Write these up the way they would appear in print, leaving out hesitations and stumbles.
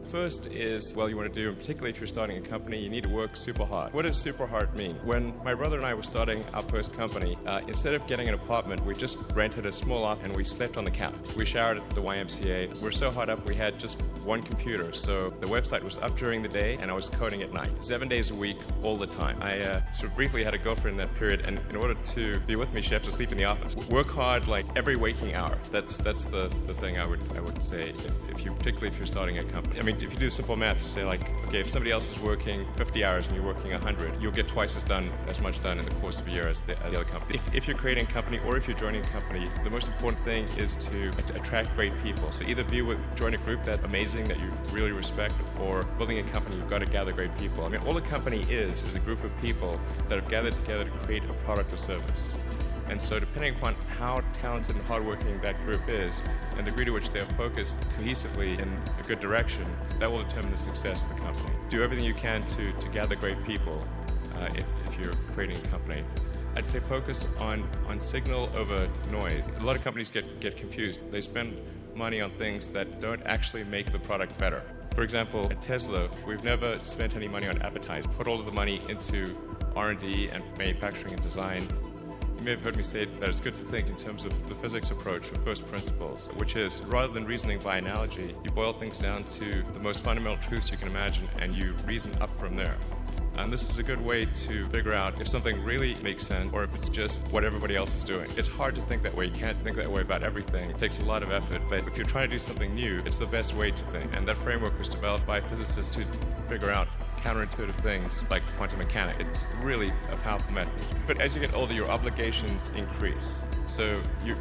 First is, well, you want to do, particularly if you're starting a company, you need to work super hard. What does super hard mean? When my brother and I were starting our first company, instead of getting an apartment, we just rented a small office and we slept on the couch. We showered at the YMCA. We were so hard up, we had just one computer. So the website was up during the day and I was coding at night, 7 days a week, all the time. I sort of briefly had a girlfriend in that period, and in order to be with me, she had to sleep in the office. Work hard like every waking hour. That's the thing I would say, particularly if you're starting a company. I mean, if you do simple math, say like, okay, if somebody else is working 50 hours and you're working 100, you'll get twice as much done in the course of a year as the other company. If you're creating a company or if you're joining a company, the most important thing is to attract great people. So either join a group that's amazing, that you really respect, or building a company, you've got to gather great people. I mean, all a company is a group of people that have gathered together to create a product or service. And so depending upon how talented and hardworking that group is, and the degree to which they're focused cohesively in a good direction, that will determine the success of the company. Do everything you can to gather great people if you're creating a company. I'd say focus on signal over noise. A lot of companies get confused. They spend money on things that don't actually make the product better. For example, at Tesla, we've never spent any money on advertising. Put all of the money into R&D and manufacturing and design. You may have heard me say that it's good to think in terms of the physics approach of first principles, which is, rather than reasoning by analogy, you boil things down to the most fundamental truths you can imagine and you reason up from there. And this is a good way to figure out if something really makes sense or if it's just what everybody else is doing. It's hard to think that way. You can't think that way about everything. It takes a lot of effort. But if you're trying to do something new, it's the best way to think. And that framework was developed by physicists to figure out counterintuitive things like quantum mechanics. It's really a powerful method. But as you get older, your obligations increase.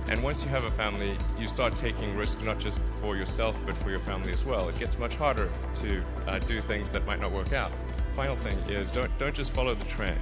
And once you have a family, you start taking risks not just for yourself, but for your family as well. It gets much harder to do things that might not work out. Final thing is don't just follow the trend.